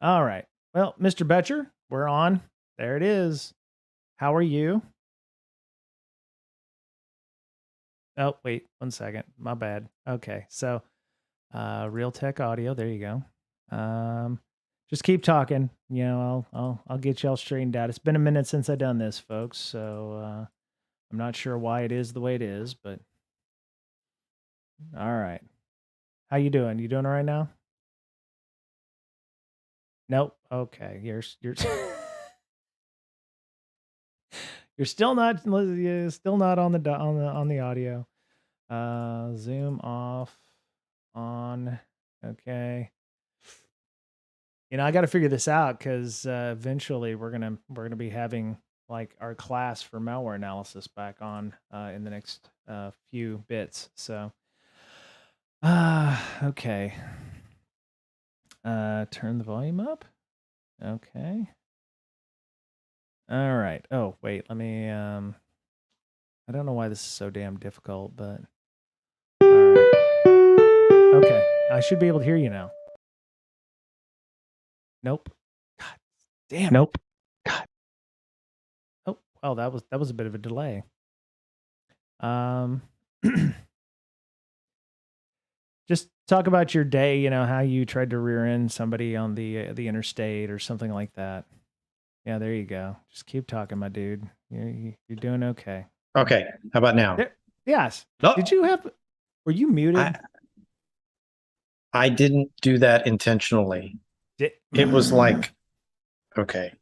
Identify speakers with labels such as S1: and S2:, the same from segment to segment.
S1: All right. Well, Mr. Betcher, we're on. There it is. How are you? Oh, wait, 1 second. My bad. Okay. So, Real Tech Audio. There you go. Just keep talking. I'll get y'all straightened out. It's been a minute since I've done this, folks. So, I'm not sure why it is the way it is, but all right. How you doing? You doing all right now? Nope. Okay. You're you're still not on the audio. Zoom off on. Okay. I got to figure this out because eventually we're gonna be having like our class for malware analysis back on in the next few bits. So, okay. Turn the volume up. Okay. All right. Oh, wait. Let me. I don't know why this is so damn difficult, but all right. Okay. I should be able to hear you now. Nope. God damn.
S2: Nope. God.
S1: Oh, well, that was a bit of a delay. Just talk about your day. How you tried to rear end somebody on the interstate or something like that. Yeah, there you go. Just keep talking, my dude. You're doing okay.
S2: Okay. How about now?
S1: Yes.
S2: Oh,
S1: Did you have? Were you muted?
S2: I didn't do that intentionally. It was like, okay.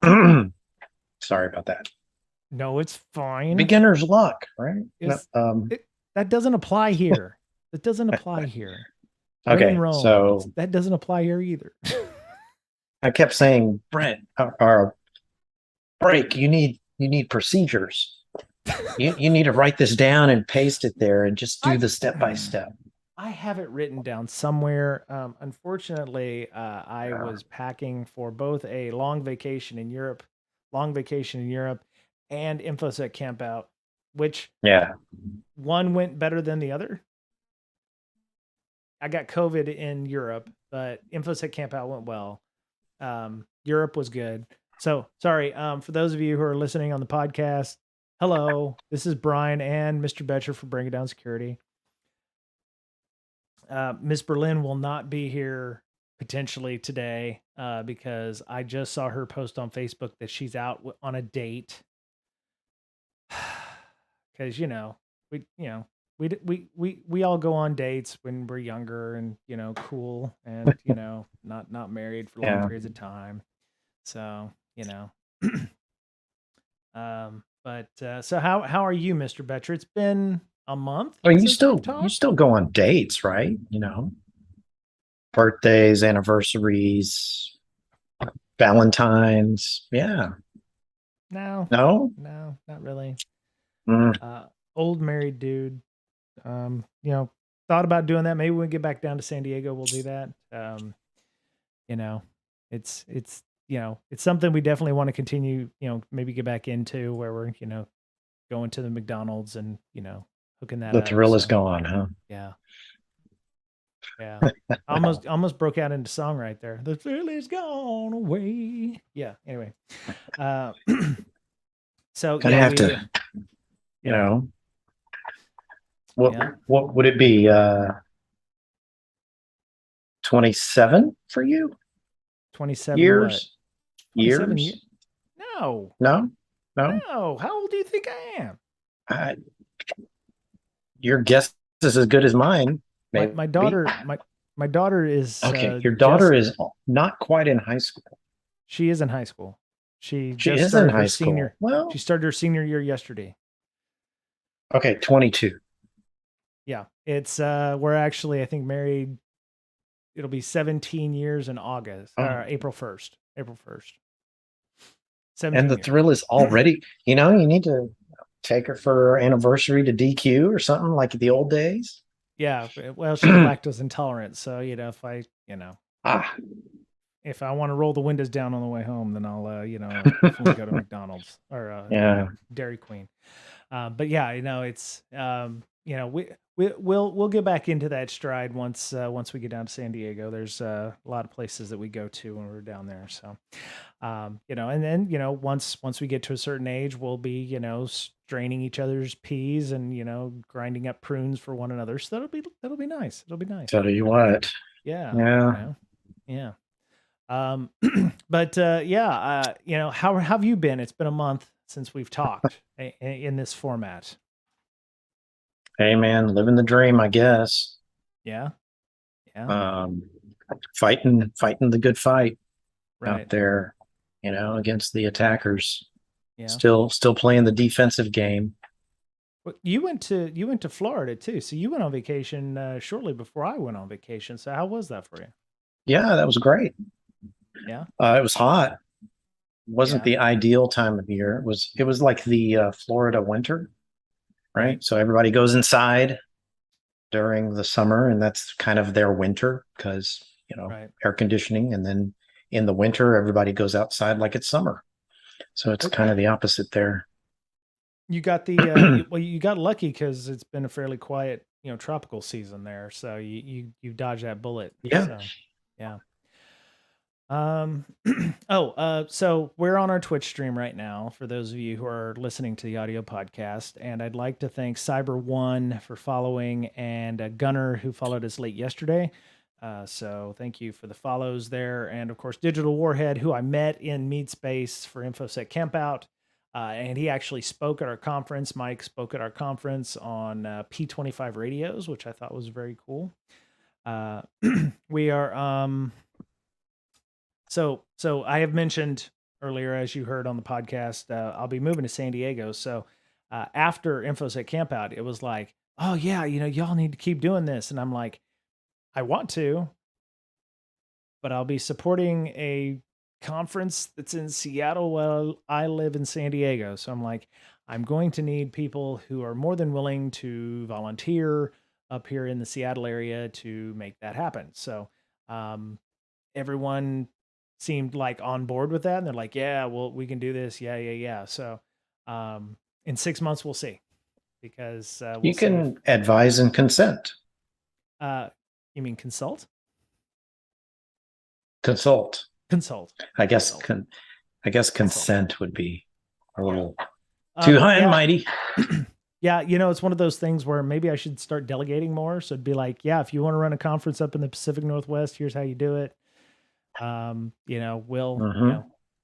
S2: Sorry about that.
S1: No, it's fine.
S2: Beginner's luck, right?
S1: That doesn't apply here. That doesn't apply here.
S2: Okay, so
S1: that doesn't apply here either.
S2: I kept saying, Brent, or Brake, you need procedures. You need to write this down and paste it there and just do the step by step.
S1: I have it written down somewhere. Unfortunately, I was packing for both a long vacation in Europe, and InfoSec camp out, which one went better than the other. I got COVID in Europe, but InfoSec camp out went well. Europe was good. So sorry. For those of you who are listening on the podcast, hello, this is Brian and Mr. Betcher for Bring It Down Security. Miss Berlin will not be here potentially today because I just saw her post on Facebook that she's out on a date. Because we all go on dates when we're younger and cool and not married for long periods of time. So but so how are you, Mr. Betcher? It's been a month.
S2: Oh, you still go on dates, right? Birthdays, anniversaries, Valentine's. Yeah.
S1: No, not really. Old married dude. Thought about doing that. Maybe when we get back down to San Diego, we'll do that. It's something we definitely want to continue, maybe get back into where we're, going to the McDonald's and, hooking that
S2: up.
S1: The
S2: thrill is gone, huh?
S1: Yeah. Yeah. almost broke out into song right there. The thrill is gone away. Yeah. Anyway. So
S2: gonna have to, what would it be? 27 for you?
S1: 27
S2: years?
S1: What? 27 years? No. How old do you think I am?
S2: Your guess is as good as mine.
S1: My daughter is
S2: okay. Your daughter is not quite in high school.
S1: She is in high school. She
S2: is in high school.
S1: Well, she started her senior year yesterday.
S2: Okay, 22.
S1: Yeah, it's we're actually, I think, married. It'll be 17 years in August, April 1st. April 1st.
S2: And the thrill is already, you need to take her for her anniversary to DQ or something like the old days.
S1: Yeah, well, she's lactose intolerant, so if I, if I want to roll the windows down on the way home, then I'll, definitely go to McDonald's or Dairy Queen. But yeah, it's we'll get back into that stride once we get down to San Diego. There's a lot of places that we go to when we're down there. So, and then once we get to a certain age, we'll be straining each other's peas and grinding up prunes for one another. So that'll be nice. It'll be nice.
S2: Tell you what.
S1: Yeah.
S2: Yeah.
S1: Yeah. But how have you been? It's been a month since we've talked in this format.
S2: Hey man, living the dream, I guess.
S1: Yeah. Yeah.
S2: Um, fighting the good fight
S1: Right.
S2: out there, against the attackers.
S1: Yeah.
S2: Still playing the defensive game.
S1: Well, you went to Florida too, so you went on vacation shortly before I went on vacation. So how was that for you?
S2: Yeah, that was great.
S1: Yeah.
S2: It was hot. Wasn't
S1: Yeah.
S2: the ideal time of year. It was like the Florida winter, right? So everybody goes inside during the summer, and that's kind of their winter because
S1: Right.
S2: air conditioning, and then in the winter everybody goes outside like it's summer. So it's kind of the opposite there.
S1: You got the you got lucky because it's been a fairly quiet tropical season there, so you dodged that bullet.
S2: Yeah.
S1: So, yeah. So we're on our Twitch stream right now for those of you who are listening to the audio podcast, and I'd like to thank Cyber1 for following and Gunner who followed us late yesterday. So thank you for the follows there, and of course Digital Warhead, who I met in Mead Space for InfoSec Campout, and he actually spoke at our conference. Mike spoke at our conference on P25 radios, which I thought was very cool. We are So I have mentioned earlier, as you heard on the podcast, I'll be moving to San Diego. So after InfoSec Campout, it was like, oh yeah, y'all need to keep doing this, and I'm like, I want to, but I'll be supporting a conference that's in Seattle while I live in San Diego. So I'm like, I'm going to need people who are more than willing to volunteer up here in the Seattle area to make that happen. So everyone seemed like on board with that, and they're like, yeah, well, we can do this. Yeah. So in 6 months we'll see, because we'll
S2: You can advise and consent.
S1: You mean consult?
S2: Consult. I guess
S1: Consult.
S2: consent would be a little too high and mighty.
S1: Yeah, it's one of those things where maybe I should start delegating more. So it'd be like, yeah, if you want to run a conference up in the Pacific Northwest, here's how you do it. We'll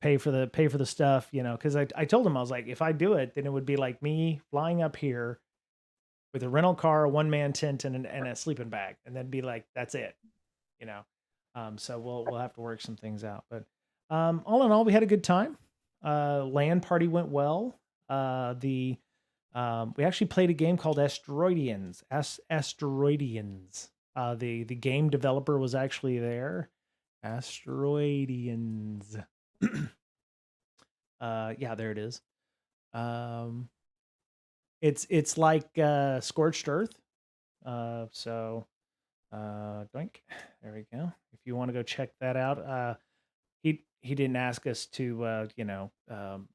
S1: pay for the stuff, because I told him, I was like, if I do it, then it would be like me flying up here with a rental car, a one-man tent, and a sleeping bag, and then be like, that's it, so we'll have to work some things out. But all in all, we had a good time. LAN party went well. We actually played a game called Asteroidians. The game developer was actually there. Asteroidians. Yeah, there it is. It's like Scorched Earth. Doink. There we go. If you want to go check that out. He didn't ask us to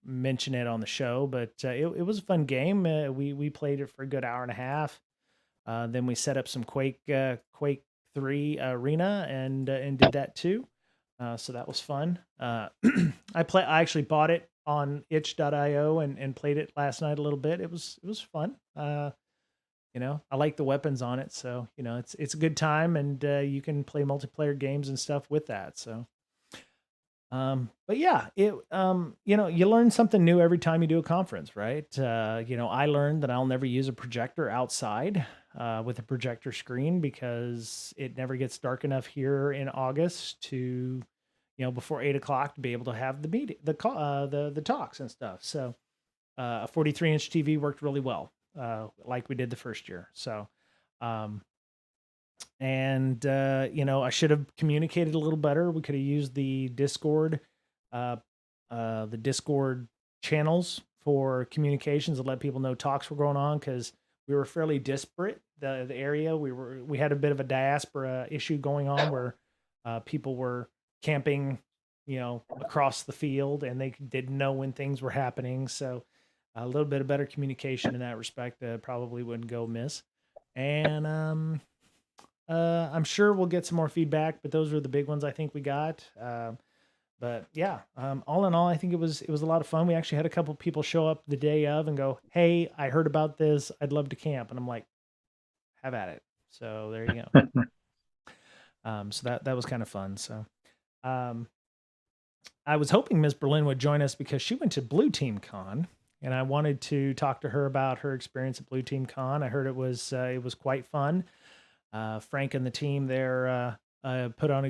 S1: mention it on the show, but it was a fun game. We played it for a good hour and a half. Then we set up some Quake 3 arena and did that too. So that was fun. I actually bought it on itch.io and played it last night a little bit. It was fun. I like the weapons on it, so it's a good time, and you can play multiplayer games and stuff with that. So but yeah, you learn something new every time you do a conference, right? I learned that I'll never use a projector outside with a projector screen, because it never gets dark enough here in August to, before 8 o'clock, to be able to have the meeting, the talks and stuff. So a 43-inch TV worked really well, like we did the first year. So, I should have communicated a little better. We could have used the Discord channels for communications and let people know talks were going on, because we were fairly disparate. The area we had a bit of a diaspora issue going on, where people were camping, across the field, and they didn't know when things were happening. So a little bit of better communication in that respect probably wouldn't go amiss. And I'm sure we'll get some more feedback, but those were the big ones I think we got. But yeah, all in all, I think it was a lot of fun. We actually had a couple people show up the day of and go, "Hey, I heard about this. I'd love to camp." And I'm like, "Have at it." So there you go. So that was kind of fun. So um, I was hoping Miss Berlin would join us because she went to Blue Team Con, and I wanted to talk to her about her experience at Blue Team Con. I heard it was quite fun. Frank and the team there put on a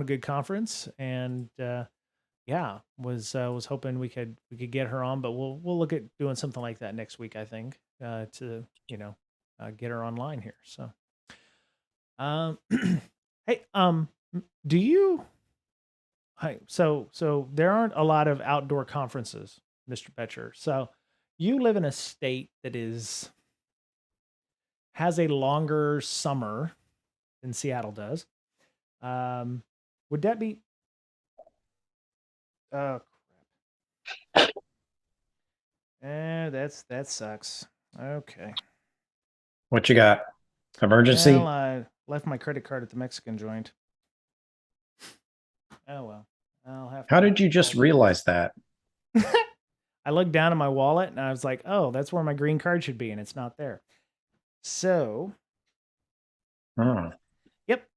S1: good conference, and yeah, was hoping we could get her on, but we'll look at doing something like that next week. I think to get her online here. So, um, hey, do you? Hi, so there aren't a lot of outdoor conferences, Mr. Betcher. So you live in a state that has a longer summer than Seattle does. Um, would that be? Oh, that sucks. Okay.
S2: What you got?
S1: Well,
S2: Emergency?
S1: I left my credit card at the Mexican joint. Oh well, I'll have
S2: How
S1: to
S2: did you just
S1: call.
S2: realize that?
S1: I looked down at my wallet and I was like, "Oh, that's where my green card should be," and it's not there. So,
S2: Oh,
S1: yep,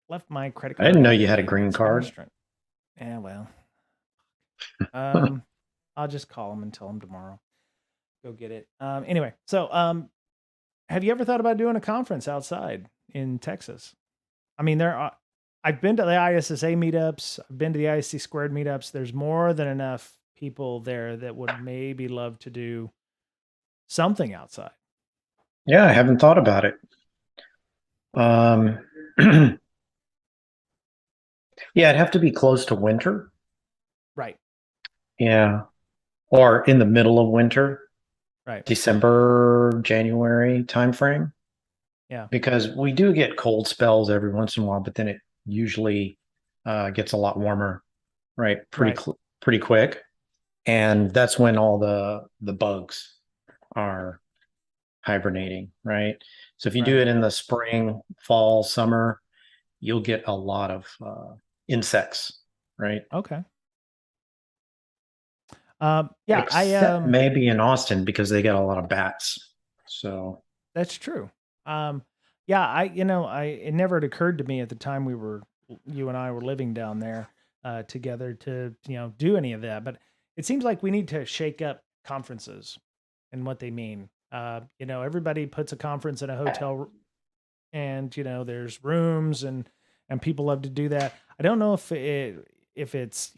S1: left my credit
S2: I didn't
S1: card
S2: know
S1: at
S2: you had a
S1: the
S2: green
S1: Mexican
S2: card.
S1: restaurant. Yeah, well, um, I'll just call them and tell them tomorrow. Go get it. Anyway, so have you ever thought about doing a conference outside in Texas? I mean, there are. I've been to the ISSA meetups. I've been to the ISC squared meetups. There's more than enough people there that would maybe love to do something outside.
S2: Yeah, I haven't thought about it. Um, yeah, it'd have to be close to winter.
S1: Right.
S2: Yeah, or in the middle of winter,
S1: Right.
S2: December, January timeframe,
S1: Yeah.
S2: because we do get cold spells every once in a while, but then it usually gets a lot warmer, right?
S1: Right.
S2: Pretty quick, and that's when all the bugs are hibernating, right? So if you do
S1: Right.
S2: it in the spring, fall, summer, you'll get a lot of insects, right?
S1: Okay. Yeah. I
S2: Except maybe in Austin because they get a lot of bats. So
S1: That's true. Um, yeah. I it never had occurred to me at the time you and I were living down there together to do any of that, but it seems like we need to shake up conferences and what they mean. Everybody puts a conference in a hotel and there's rooms and people love to do that. I don't know if it's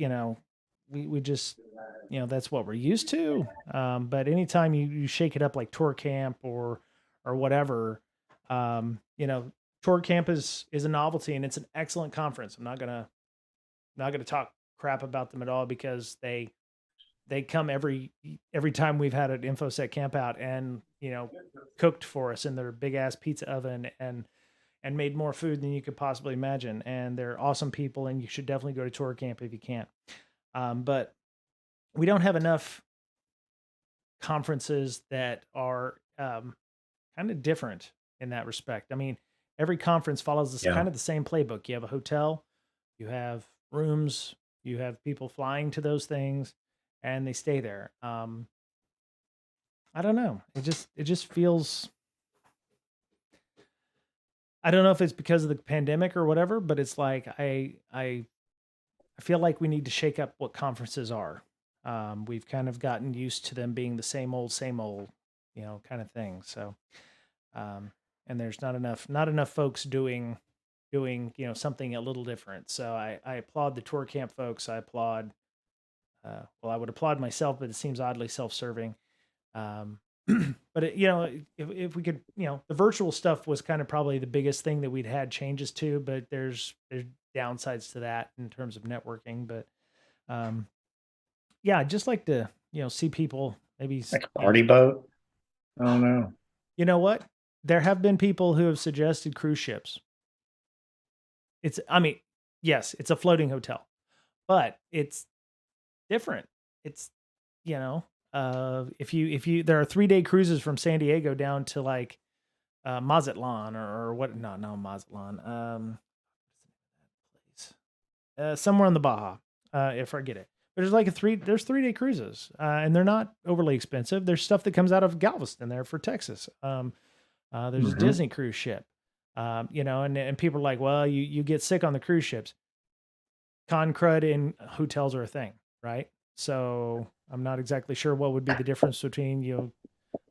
S1: we just that's what we're used to. But anytime you shake it up like tour camp or whatever, tour camp is a novelty and it's an excellent conference. I'm not gonna talk crap about them at all because they come every time we've had an infosec camp out and cooked for us in their big ass pizza oven and made more food than you could possibly imagine. And they're awesome people, and you should definitely go to tour camp if you can. But we don't have enough conferences that are kind of different in that respect. I mean, every conference follows this
S2: yeah,
S1: kind of the same playbook. You have a hotel, you have rooms, you have people flying to those things, and they stay there. I don't know. It just feels. I don't know if it's because of the pandemic or whatever, but it's like I feel like we need to shake up what conferences are. We've kind of gotten used to them being the same old, kind of thing. So, um, and there's not enough folks doing something a little different. So I applaud the tour camp folks. I applaud. Well, I would applaud myself, but it seems oddly self-serving. Um, but if we could, the virtual stuff was kind of probably the biggest thing that we'd had changes to. But there's downsides to that in terms of networking. But um, yeah, I'd just like to see people maybe
S2: like a party boat. I don't know.
S1: you know what there have been people who have suggested cruise ships. I mean, yes, it's a floating hotel, but it's different. It's if you there are 3-day cruises from San Diego down to like Mazatlan or what? No, no Mazatlan. Somewhere in the Baja, if I get it. There's like there's 3-day cruises, and they're not overly expensive. There's stuff that comes out of Galveston there for Texas. There's a
S2: Mhm.
S1: Disney cruise ship, and people are like, well, you get sick on the cruise ships. Con crud in hotels are a thing, right? So I'm not exactly sure what would be the difference between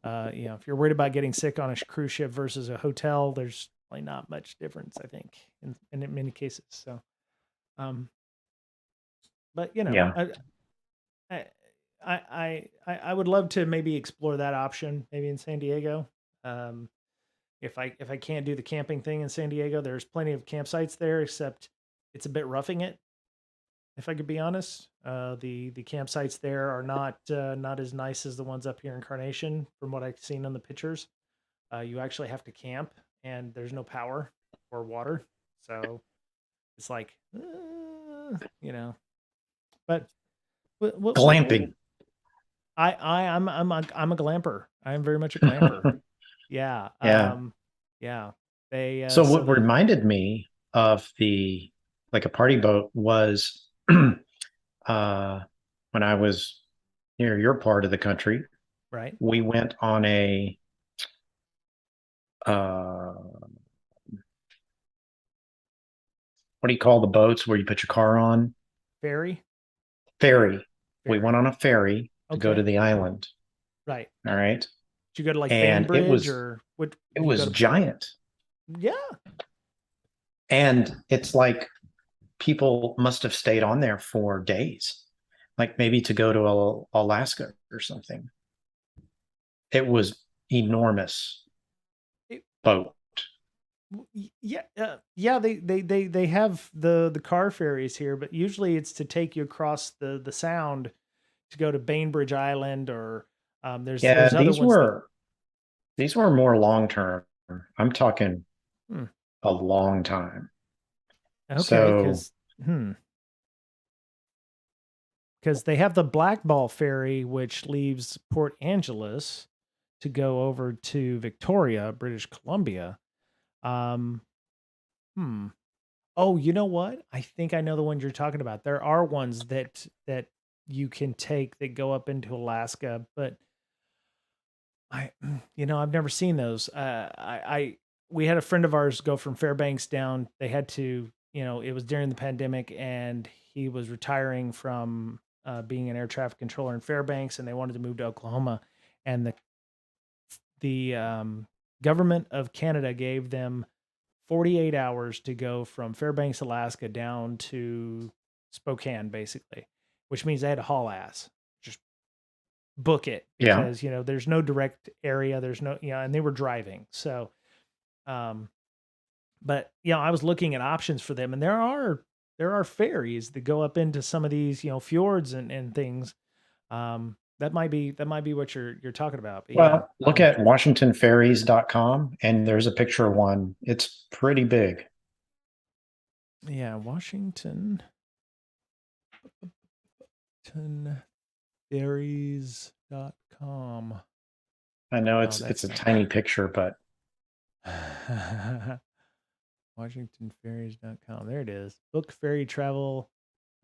S1: if you're worried about getting sick on a cruise ship versus a hotel, there's like not much difference, I think, in many cases. So, um, but
S2: Yeah.
S1: I, I would love to maybe explore that option, maybe in San Diego. Um, if I can't do the camping thing in San Diego, there's plenty of campsites there, except it's a bit roughing it. If I could be honest, the campsites there are not as nice as the ones up here in Carnation, from what I've seen on the pictures. You actually have to camp, and there's no power or water, so it's like, you know. But
S2: Glamping.
S1: I'm a glamper. I am very much a glamper. Yeah.
S2: Yeah.
S1: Yeah. They
S2: So
S1: so
S2: what
S1: the
S2: reminded me of the like a party boat was when I was near your part of the country,
S1: right
S2: we went on a uh what do you call the boats where you put your car on?
S1: ferry
S2: Ferry. We went
S1: ferry.
S2: on a ferry to go to
S1: Okay.
S2: the island.
S1: Right.
S2: All right.
S1: Did you go to like
S2: And
S1: Bainbridge or what?
S2: it
S1: Did you go
S2: was
S1: to?
S2: giant.
S1: Yeah.
S2: And it's like people must have stayed on there for days, like maybe to go to Alaska or something. It was enormous
S1: It,
S2: boat.
S1: yeah. Yeah. They have the car ferries here, but usually it's to take you across the sound to go to Bainbridge Island or
S2: Yeah,
S1: there's other ones that.
S2: these were more long term. I'm talking
S1: Hmm,
S2: a long time.
S1: okay,
S2: So
S1: because they have the Blackball ferry, which leaves Port Angeles to go over to Victoria, British Columbia. Um, hmm. Oh, you know what? I think I know the ones you're talking about. There are ones that you can take that go up into Alaska, but I've never seen those. We had a friend of ours go from Fairbanks down. They had to, it was during the pandemic, and he was retiring from being an air traffic controller in Fairbanks, and they wanted to move to Oklahoma, and the government of Canada gave them 48 hours to go from Fairbanks, Alaska, down to Spokane, basically, which means they had to haul ass, just book it
S2: yeah.
S1: because there's no direct area, there's no, and they were driving. So um but I was looking at options for them, and there are ferries that go up into some of these fjords and things. That might be what you're talking about, but yeah.
S2: Well, look at WashingtonFerries.com and there's a picture of one. It's pretty big.
S1: Yeah, WashingtonFerries.com.
S2: I know
S1: Oh,
S2: it's
S1: that's
S2: a
S1: not
S2: tiny picture, but
S1: WashingtonFerries.com. There it is. Book ferry travel.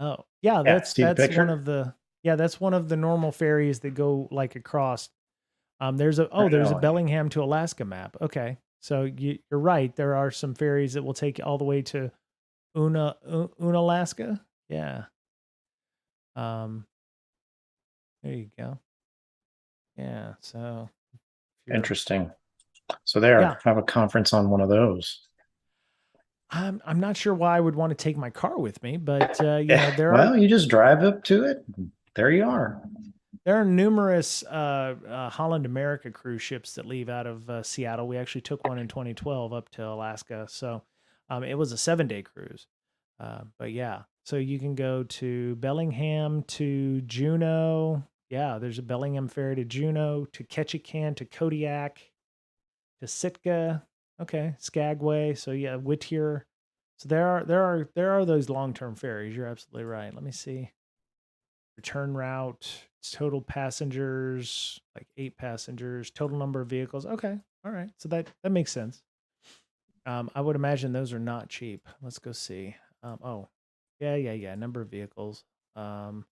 S1: Oh, yeah,
S2: yeah,
S1: that's
S2: see the
S1: that's one
S2: picture?
S1: of the yeah, that's one of the normal ferries that go like across. There's a
S2: Really?
S1: Bellingham to Alaska map. Okay. So you're right. There are some ferries that will take you all the way to Unalaska. Yeah. Um there you go. Yeah. So if you're
S2: Interesting. So
S1: yeah,
S2: there, have a conference on one of those.
S1: I'm not sure why I would want to take my car with me, but
S2: Yeah.
S1: there are
S2: Well, you just drive up to it. There you are.
S1: there are numerous Holland America cruise ships that leave out of Seattle. We actually took one in 2012 up to Alaska, so it was a 7-day cruise. But yeah, so you can go to Bellingham to Juneau. Yeah, there's a Bellingham ferry to Juneau, to Ketchikan, to Kodiak, to Sitka. Okay, Skagway. So yeah, Whittier. So there are those long term ferries. You're absolutely right. Let me see. Return route. Total passengers like 8 passengers. Total number of vehicles. Okay, All right. So that makes sense. I would imagine those are not cheap. Let's go see. Oh, yeah. Number of vehicles. Um,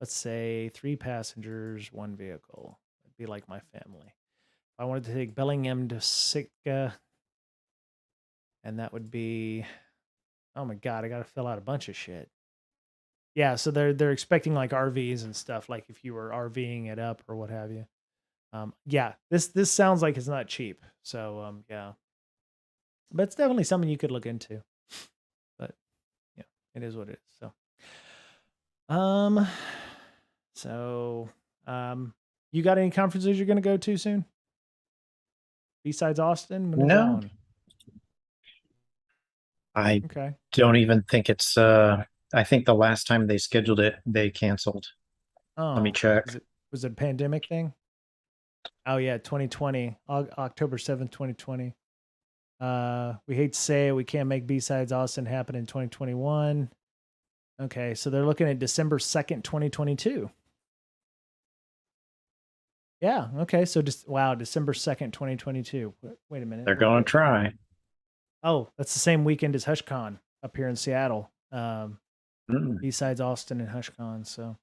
S1: let's say 3 passengers, 1 vehicle. It'd be like my family. If I wanted to take Bellingham to Sitka, and that would be, oh my God, I got to fill out a bunch of shit. Yeah, so they're expecting like RVs and stuff, like if you were RVing it up or what have you. Yeah, this sounds like it's not cheap. So yeah, but it's definitely something you could look into. But yeah, it is what it is. Um, so you got any conferences you're gonna go to soon? Besides Austin, when is that
S2: No,
S1: one?
S2: I
S1: Okay.
S2: don't even think it's I think the last time they scheduled it, they canceled. Let me
S1: Oh,
S2: check.
S1: was it a pandemic thing? Oh yeah, 2020, October 7th, 2020. We hate to say it, we can't make B-Sides Austin happen in 2021. Okay, so they're looking at December 2nd, 2022. Yeah, okay, so just wow, December 2nd, 2022. Wait a minute.
S2: They're going to try.
S1: Oh, that's the same weekend as HushCon up here in Seattle.
S2: Mm.
S1: B-Sides Austin and HushCon. So,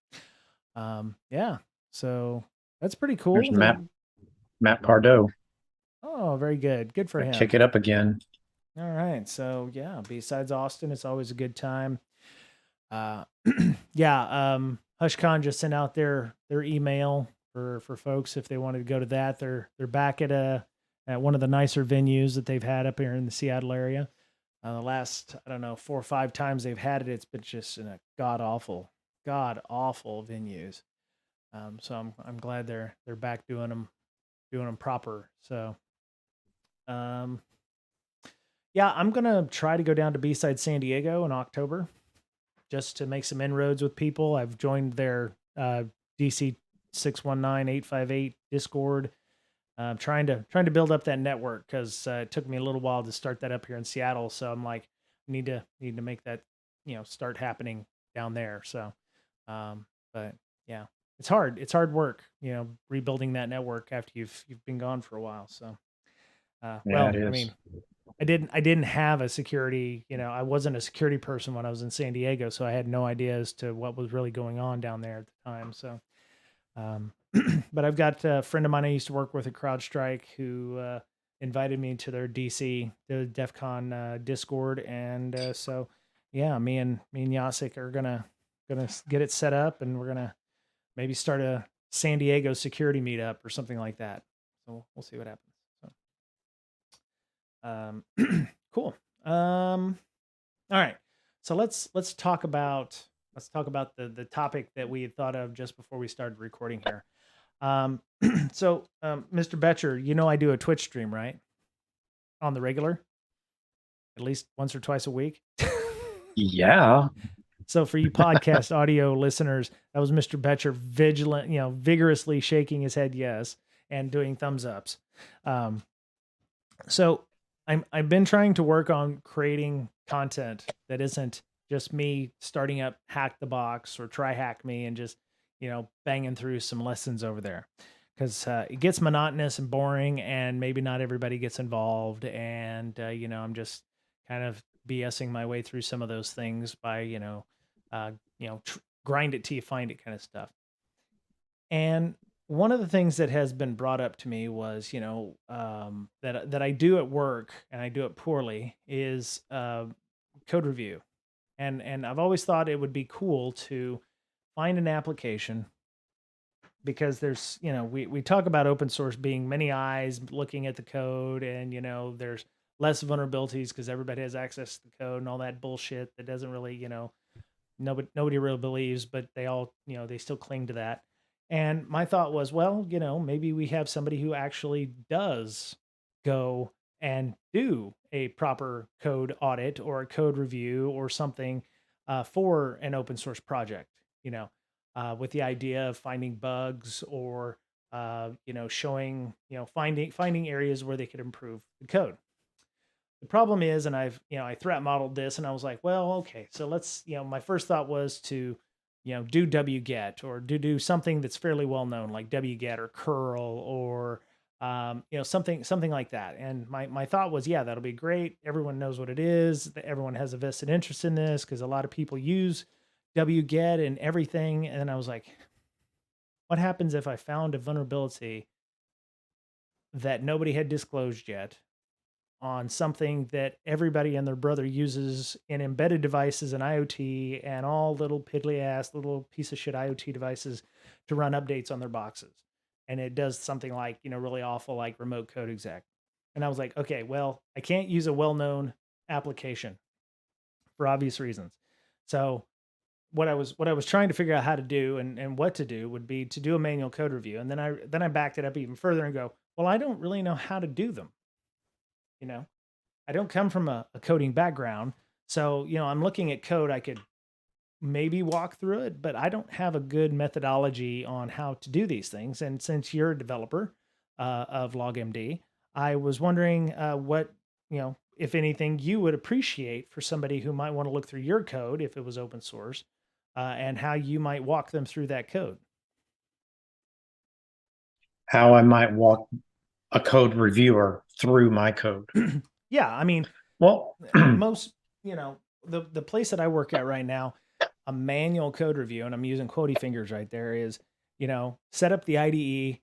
S1: yeah, so that's pretty
S2: There's
S1: cool.
S2: Matt Pardo.
S1: Oh, very good. Good for him.
S2: Kick it up again.
S1: All right. So yeah, B-Sides Austin, it's always a good time. Uh, yeah. HushCon just sent out their email for folks if they wanted to go to that. They're back at one of the nicer venues that they've had up here in the Seattle area. The last, I don't know, 4 or 5 times they've had it, it's been just in a god awful venues. So I'm glad they're back doing them proper. So, um, yeah, I'm gonna try to go down to B-Side San Diego in October just to make some inroads with people. I've joined their DC 619-858 Discord. Trying to build up that network because it took me a little while to start that up here in Seattle. So I'm like, need to make that start happening down there. So, but yeah, it's hard. It's hard work. Rebuilding that network after you've been gone for a while. So,
S2: Yeah, it
S1: well, I
S2: is.
S1: mean, I didn't have a security, I wasn't a security person when I was in San Diego, so I had no idea as to what was really going on down there at the time. So, um, but I've got a friend of mine I used to work with at CrowdStrike who invited me to their DC, the DEF CON Discord, and so yeah, me and Yasik are gonna get it set up, and we're gonna maybe start a San Diego security meetup or something like that. So we'll see what happens. Cool. All right. So let's talk about the topic that we had thought of just before we started recording here. Mr. Betcher, I do a Twitch stream, right? On the regular, at least once or twice a week.
S2: Yeah.
S1: So for you podcast audio listeners, that was Mr. Betcher vigorously shaking his head yes and doing thumbs ups. So I've been trying to work on creating content that isn't just me starting up Hack the Box or Try Hack Me and just banging through some lessons over there because it gets monotonous and boring and maybe not everybody gets involved and I'm just kind of BSing my way through some of those things by grind it till you find it kind of stuff. And one of the things that has been brought up to me was, that I do at work and I do it poorly is code review, and I've always thought it would be cool to find an application because there's we talk about open source being many eyes looking at the code, and there's less vulnerabilities because everybody has access to the code and all that bullshit that doesn't really nobody really believes, but they all, they still cling to that. And my thought was, well, maybe we have somebody who actually does go and do a proper code audit or a code review or something for an open source project, with the idea of finding bugs or, showing, finding areas where they could improve the code. The problem is, and I threat modeled this and I was like, well, okay, so let's, my first thought was to, do wget or do something that's fairly well known like wget or curl or, Something like that. And my thought was, yeah, that'll be great. Everyone knows what it is. Everyone has a vested interest in this because a lot of people use wget and everything. And then I was like, what happens if I found a vulnerability that nobody had disclosed yet on something that everybody and their brother uses in embedded devices and IoT and all little piddly ass little piece of shit IoT devices to run updates on their boxes. And it does something like, really awful, like remote code exec. And I was like, okay, well, I can't use a well-known application for obvious reasons. So what I was trying to figure out how to do and what to do would be to do a manual code review. And then I backed it up even further and go, well, I don't really know how to do them. You know, I don't come from a coding background. So, I'm looking at code. I could maybe walk through it, but I don't have a good methodology on how to do these things. And since you're a developer of LogMD, I was wondering what, if anything, you would appreciate for somebody who might want to look through your code if it was open source, and how you might walk them through that code.
S2: How I might walk a code reviewer through my code.
S1: Yeah, I mean,
S2: Well,
S1: most, the place that I work at right now, a manual code review, and I'm using quotey fingers right there, is, set up the IDE,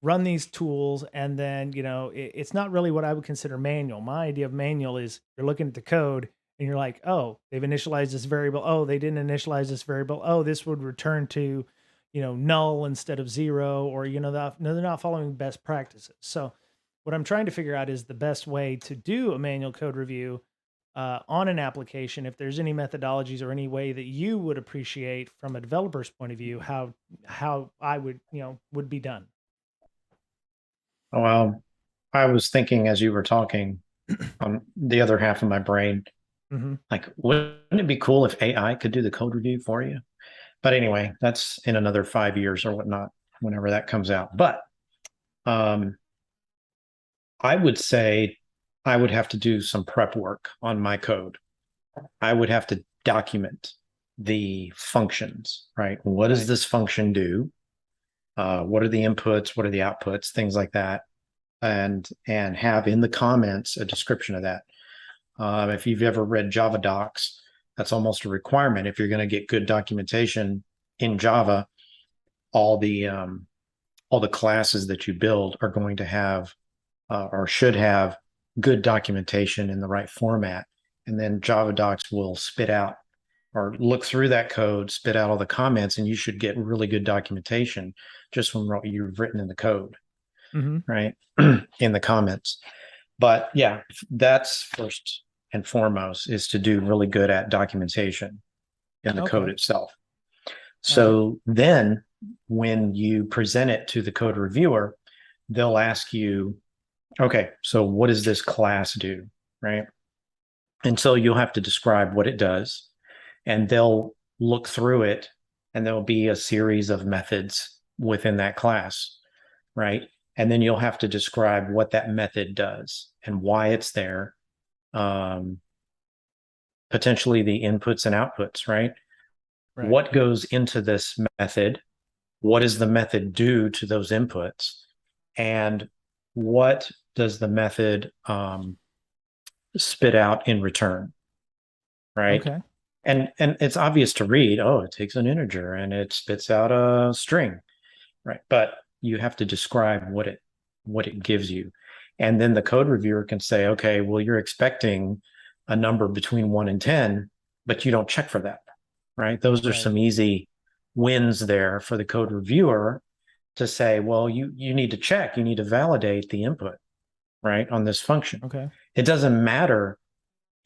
S1: run these tools, and then, it's not really what I would consider manual. My idea of manual is you're looking at the code and you're like, oh, they've initialized this variable. Oh, they didn't initialize this variable. Oh, this would return to, null instead of zero, or, they're not following best practices. So what I'm trying to figure out is the best way to do a manual code review on an application. If there's any methodologies or any way that you would appreciate from a developer's point of view, how I would be done.
S2: well, I was thinking as you were talking on the other half of my brain, like, wouldn't it be cool if AI could do the code review for you? But anyway, that's in another 5 years or whatnot, whenever that comes out. But um, I would say I would have to do some prep work on my code. I would have to document the functions, right? What does
S1: Right.
S2: this function do? What are the inputs? What are the outputs? Things like that, and have in the comments a description of that. If you've ever read Java docs, that's almost a requirement. If you're going to get good documentation in Java, all the classes that you build are going to have or should have good documentation in the right format. And then Java docs will spit out or look through that code, spit out all the comments, and you should get really good documentation just from what you've written in the code, right? In the comments. But yeah, that's first and foremost, is to do really good at documentation in the code
S1: Okay.
S2: itself.
S1: All
S2: So then when you present it to the code reviewer, they'll ask you, okay, so what does this class do? Right. And so you'll have to describe what it does, and they'll look through it, and there'll be a series of methods within that class. Right. And then you'll have to describe what that method does and why it's there. Potentially the inputs and outputs, right?
S1: Right.
S2: What goes into this method? What does the method do to those inputs? And what does the method spit out in return, right?
S1: Okay.
S2: And it's obvious to read, oh, it takes an integer and it spits out a string, right? But you have to describe what it gives you. And then the code reviewer can say, okay, well, you're expecting a number between 1 and 10, but you don't check for that, right? Those are
S1: Right.
S2: some easy wins there for the code reviewer to say, well, you need to check, you need to validate the input, right, on this function.
S1: Okay.
S2: It doesn't matter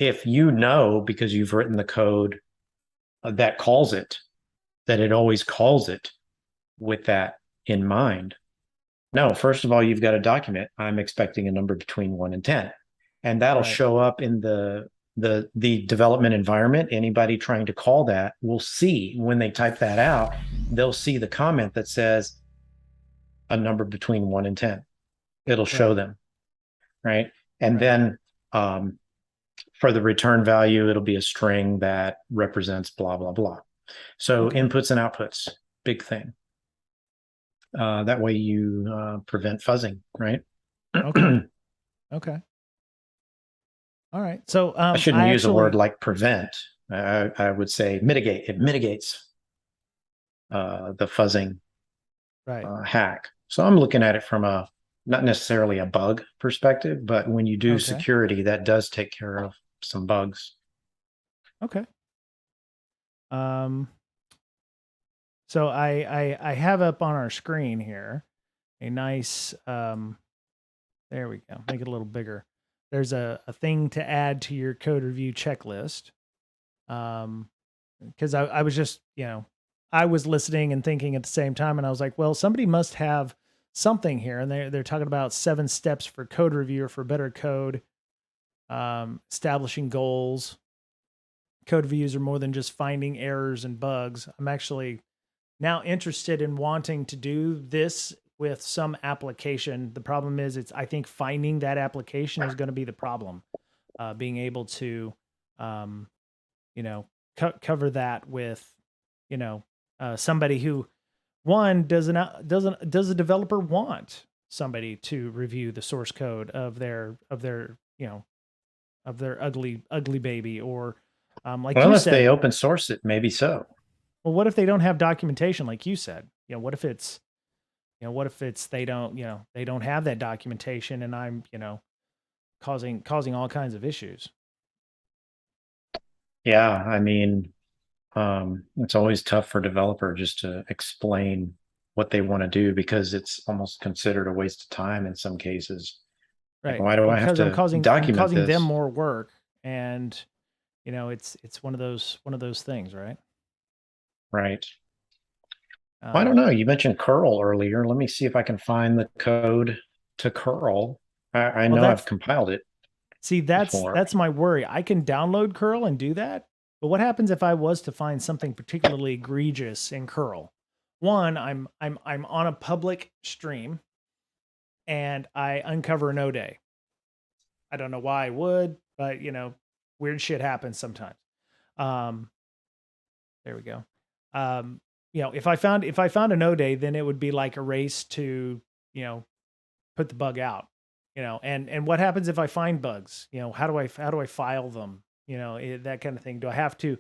S2: if you know, because you've written the code that calls it, that it always calls it with that in mind. No, first of all, you've got to document, I'm expecting a number between 1 and 10. And that'll
S1: Right.
S2: show up in the development environment. Anybody trying to call that will see when they type that out, they'll see the comment that says a number between 1 and 10. It'll show
S1: Right.
S2: them, right? And
S1: Right.
S2: then for the return value, it'll be a string that represents blah, blah, blah. So
S1: Okay.
S2: inputs and outputs, big thing. That way you prevent fuzzing, right?
S1: Okay.
S2: I
S1: Okay. All right. So
S2: shouldn't
S1: I
S2: use a word
S1: actually
S2: like prevent. I would say mitigate. It mitigates the fuzzing
S1: right.
S2: hack. So I'm looking at it from a not necessarily a bug perspective, but when you do
S1: Okay.
S2: security, that does take care of some bugs.
S1: Okay. Um so I have up on our screen here a nice there we go. Make it a little bigger. There's a thing to add to your code review checklist. Because I was just, I was listening and thinking at the same time, and I was like, well, somebody must have something here. And they're talking about 7 steps for code review or for better code, establishing goals. Code reviews are more than just finding errors and bugs. I'm actually now interested in wanting to do this with some application. The problem is, I think finding that application is going to be the problem. Being able to, um, you know, cover that with, you know, somebody who, one, does a developer want somebody to review the source code of their of their ugly baby, or like you
S2: Well, if they
S1: said,
S2: open source it, maybe so.
S1: well, what if they don't have documentation, like you said? What if it's, what if it's they don't, they don't have that documentation, and I'm, causing all kinds of issues.
S2: Yeah, I mean, it's always tough for a developer just to explain what they want to do because it's almost considered a waste of time in some cases. Like,
S1: Right.
S2: why do
S1: Well,
S2: I have
S1: because
S2: to
S1: I'm
S2: document
S1: causing them
S2: this?
S1: more work, and it's one of those things, right?
S2: Right. Well, I don't
S1: Um,
S2: know. You mentioned curl earlier. Let me see if I can find the code to curl. I
S1: well,
S2: know I've compiled it before.
S1: that's my worry. I can download curl and do that, but what happens if I was to find something particularly egregious in curl? One, I'm on a public stream and I uncover a no day. I don't know why I would, but weird shit happens sometimes. Um, there we go. Um, if I found a no day, then it would be like a race to, you know, put the bug out. And what happens if I find bugs? How do I file them? That kind of thing. Do I have to,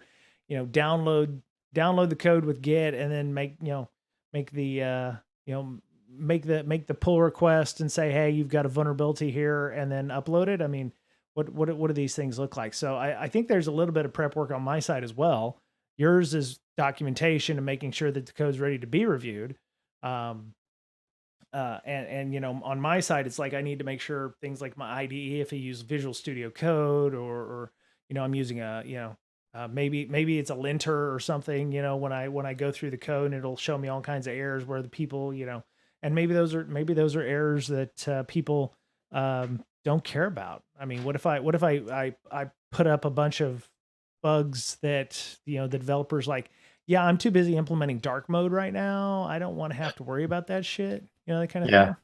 S1: download the code with Git and then make the you know make the pull request and say, hey, you've got a vulnerability here, and then upload it? I mean, what do these things look like? So I think there's a little bit of prep work on my side as well. Yours is documentation and making sure that the code's ready to be reviewed. Um, and on my side, it's like I need to make sure things like my IDE, if I use Visual Studio Code, or I'm using a maybe it's a linter or something. When I go through the code, and it'll show me all kinds of errors where the people, and maybe those are errors that people don't care about. I mean, what if I put up a bunch of bugs that the developers like, yeah, I'm too busy implementing dark mode right now. I don't want to have to worry about that shit, that kind of
S2: Yeah,
S1: thing.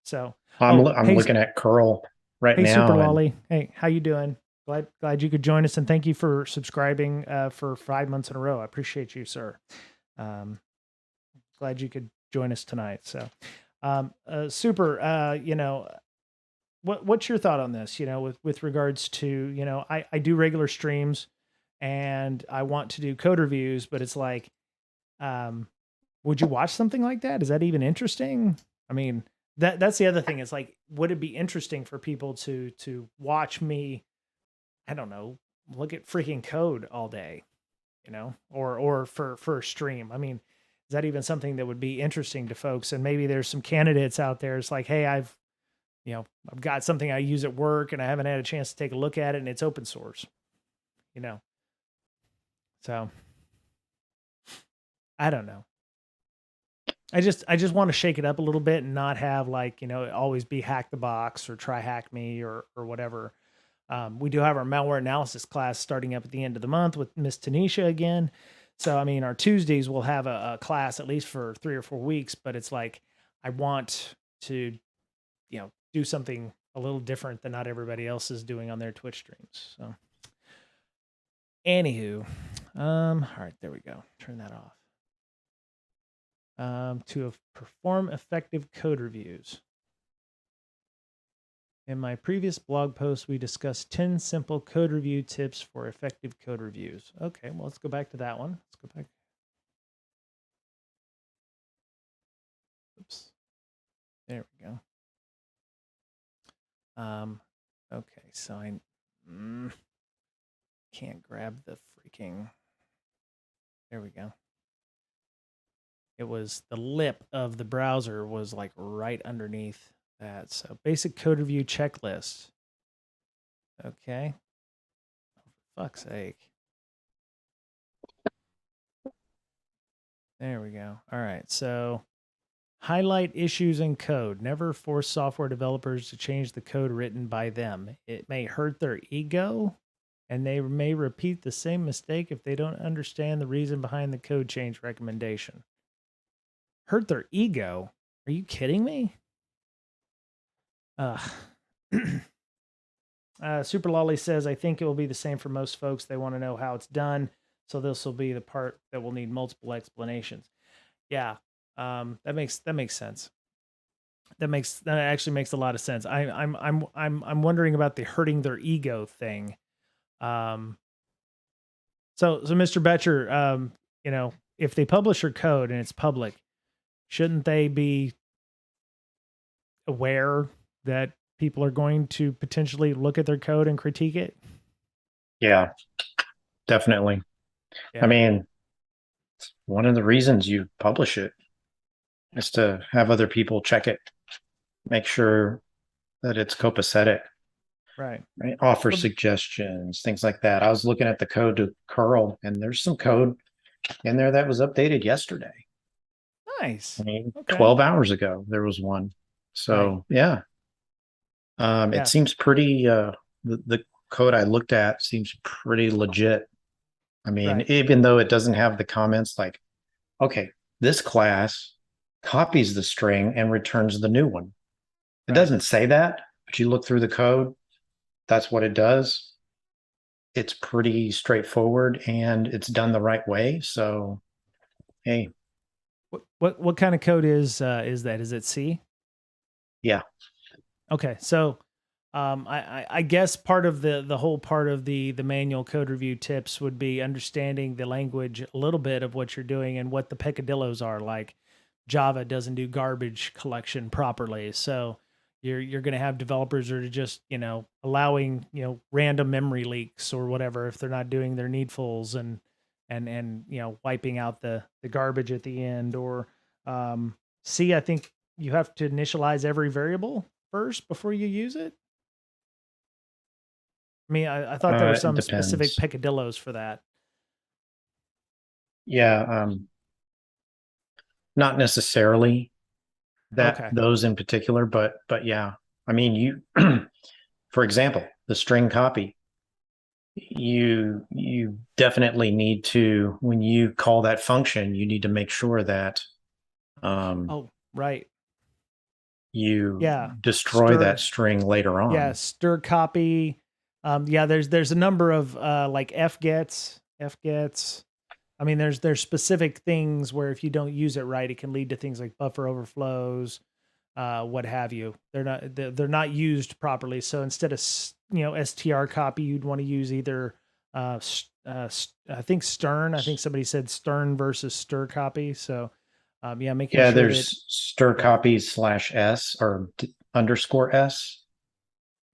S1: So,
S2: I'm
S1: oh,
S2: I'm looking at curl right
S1: hey, Super
S2: now, and
S1: Lolly. Hey, how you doing? Glad you could join us, and thank you for subscribing for 5 months in a row. I appreciate you, sir. Um, glad you could join us tonight. So, Super. What's your thought on this? With regards to I do regular streams, and I want to do code reviews, but it's like, um, would you watch something like that? Is that even interesting? I mean, that's the other thing. It's like, would it be interesting for people to watch me, I don't know, look at freaking code all day, or for a stream? I mean, is that even something that would be interesting to folks? And maybe there's some candidates out there. It's like, hey, I've got something I use at work and I haven't had a chance to take a look at it, and it's open source, you know. So I don't know. I just want to shake it up a little bit and not have, like, always be hack the box or try hack me or whatever. We do have our malware analysis class starting up at the end of the month with Miss Tanisha again. So I mean, our Tuesdays will have a class at least for 3 or 4 weeks, but it's like I want to do something a little different than not everybody else is doing on their Twitch streams. So anywho, all right, there we go. Turn that off. to perform effective code reviews. In my previous blog post, we discussed 10 simple code review tips for effective code reviews. Okay, well, let's go back to that one. Let's go back. Oops. There we go. Okay, so I can't grab the freaking. There we go. It was the lip of the browser was like right underneath that. So basic code review checklist. Okay. Oh, for fuck's sake. There we go. All right. So highlight issues in code. Never force software developers to change the code written by them. It may hurt their ego, and they may repeat the same mistake if they don't understand the reason behind the code change recommendation. Hurt their ego? Are you kidding me? Super Lolly says, I think it will be the same for most folks. They want to know how it's done. So this will be the part that will need multiple explanations. Yeah. That makes sense. That actually makes a lot of sense. I'm wondering about the hurting their ego thing. So Mr. Betcher, if they publish your code and it's public, shouldn't they be aware that people are going to potentially look at their code and critique it?
S2: Yeah, definitely.
S1: Yeah.
S2: I mean, one of the reasons you publish it is to have other people check it, make sure that it's copacetic,
S1: right?
S2: Offer suggestions, things like that. I was looking at the code to curl, and there's some code in there that was updated yesterday.
S1: Nice.
S2: I mean,
S1: Okay.
S2: 12 hours ago, there was one. So, yeah. It seems pretty, the code I looked at seems pretty legit. I mean, even though it doesn't have the comments like, okay, this class copies the string and returns the new one. It doesn't say that, but you look through the code, that's what it does. It's pretty straightforward and it's done the right way. So, hey.
S1: What kind of code is that? Is it C?
S2: Yeah.
S1: Okay, so I guess part of the whole part of the manual code review tips would be understanding the language a little bit of what you're doing and what the peccadillos are. Like Java doesn't do garbage collection properly, so you're going to have developers that are just allowing random memory leaks or whatever if they're not doing their needfuls and wiping out the garbage at the end. Or C, I think you have to initialize every variable first before you use it. I mean, I thought there were some specific peccadillos for that.
S2: Yeah, not necessarily those in particular, but yeah. I mean, you for example, the string copy, you definitely need to, when you call that function, you need to make sure that you destroy that string later on.
S1: Yeah, stir copy. There's a number of like fgets. I mean, there's specific things where if you don't use it right, it can lead to things like buffer overflows, what have you. They're not used properly. So instead of str copy, you'd want to use either I think stern. I think somebody said stern versus stir copy. So making sure
S2: there's stir copy /s or _s.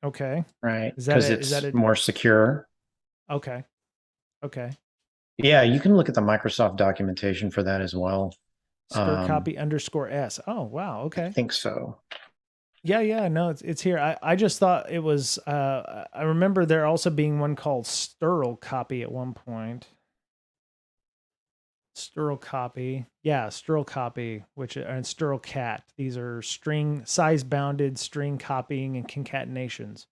S1: Okay.
S2: Right. Because it's more secure.
S1: Okay.
S2: Yeah, you can look at the Microsoft documentation for that as well.
S1: Stir copy _s. Oh, wow. Okay.
S2: I think so.
S1: Yeah. No, it's here. I just thought it was. I remember there also being one called stirl copy at one point. Stirl copy. Yeah, stirl copy, and stirl cat. These are string size bounded string copying and concatenations.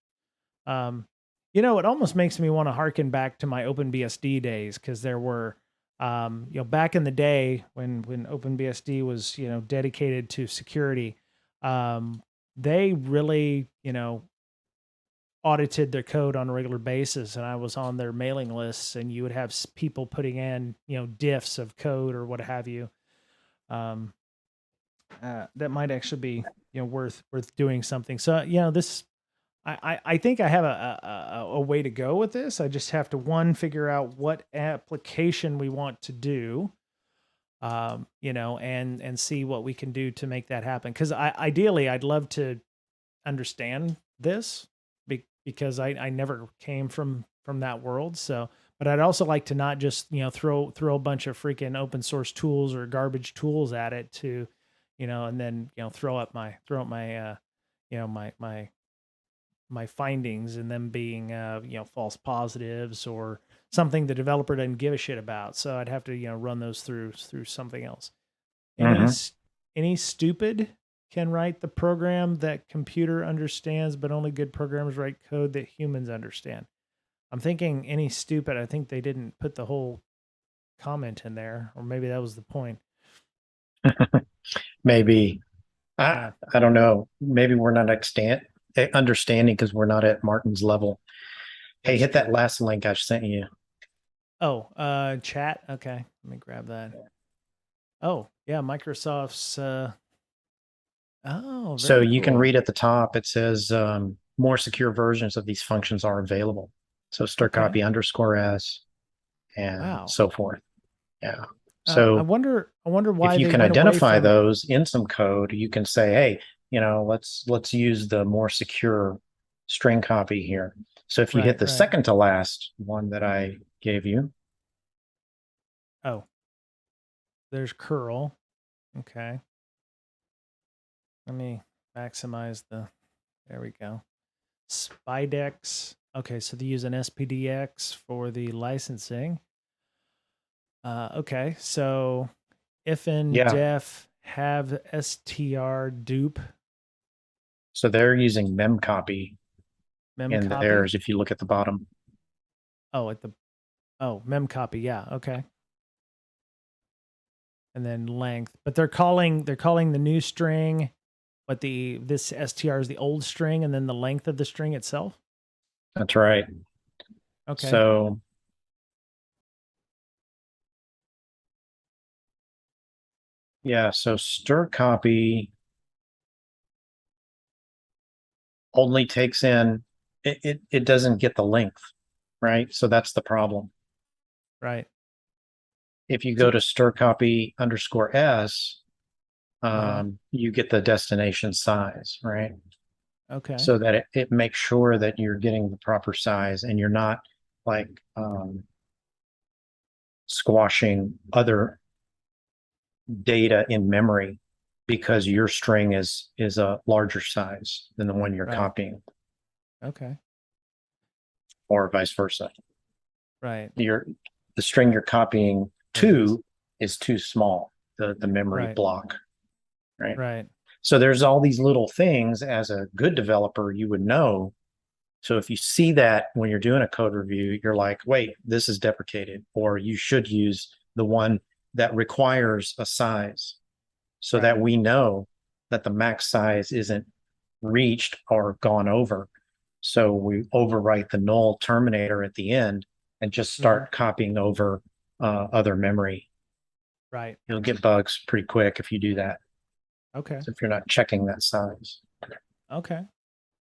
S1: It almost makes me want to harken back to my OpenBSD days, because there were, back in the day when OpenBSD was, dedicated to security, they really, audited their code on a regular basis, and I was on their mailing lists, and you would have people putting in, diffs of code or what have you. that might actually be, worth doing something. So this, I think I have a way to go with this. I just have to one figure out what application we want to do, and see what we can do to make that happen. Because ideally, I'd love to understand this because I never came from that world. So, but I'd also like to not just throw a bunch of freaking open source tools or garbage tools at it to, and then throw up my my findings and them being false positives or something the developer doesn't give a shit about. So I'd have to run those through something else. Any
S2: Mhm.
S1: s- any stupid can write the program that computer understands, but only good programmers write code that humans understand. I'm thinking any stupid. I think they didn't put the whole comment in there, or maybe that was the point.
S2: Maybe I
S1: Yeah,
S2: I don't know. Maybe we're not understanding because we're not at Martin's level. Hey,
S1: that's
S2: hit that
S1: true.
S2: last link I sent you.
S1: Oh, chat. Okay, let me grab that. Oh, yeah, Microsoft's. Oh,
S2: So
S1: very
S2: you can
S1: cool.
S2: read at the top, it says more secure versions of these functions are available. So stir
S1: Okay.
S2: copy underscore s and
S1: Wow.
S2: so forth. Yeah.
S1: I
S2: So
S1: wonder. I wonder
S2: if
S1: why
S2: you
S1: they
S2: can
S1: went away
S2: identify
S1: from.
S2: those in some code, you can say, hey, let's use the more secure string copy here. So if you hit
S1: Right.
S2: the
S1: Right.
S2: second to last one that I gave you,
S1: Oh, there's curl. Okay. Let me maximize the. There we go. Spidex. Okay, so they use an SPDX for the licensing. Okay, so if in
S2: yeah.
S1: def have str dupe
S2: So they're using memcopy in
S1: memcopy.
S2: theirs if you look at the bottom.
S1: Oh, at the memcopy. Yeah. Okay. And then length, but they're calling the new string, but this str is the old string, and then the length of the string itself.
S2: That's right.
S1: Okay.
S2: So yeah, so stir copy only takes in it doesn't get the length, right? So that's the problem.
S1: Right.
S2: If you go
S1: So.
S2: to stir copy underscore s,
S1: Uh huh.
S2: you get the destination size, right?
S1: Okay.
S2: So that it makes sure that you're getting the proper size and you're not like squashing other data in memory because your string is a larger size than the one you're
S1: Right.
S2: copying,
S1: Okay.
S2: or vice versa.
S1: Right.
S2: Your the string you're copying
S1: There it is.
S2: to is too small, the memory
S1: Right.
S2: block, right?
S1: Right.
S2: So there's all these little things as a good developer you would know. So if you see that when you're doing a code review, you're like, wait, this is deprecated, or you should use the one that requires a size so that
S1: Right.
S2: we know that the max size isn't reached or gone over. So we overwrite the null terminator at the end and just
S1: Hmm.
S2: start copying over other memory.
S1: Right.
S2: You'll get bugs pretty quick if you do that.
S1: Okay.
S2: So if you're not checking that size.
S1: Okay.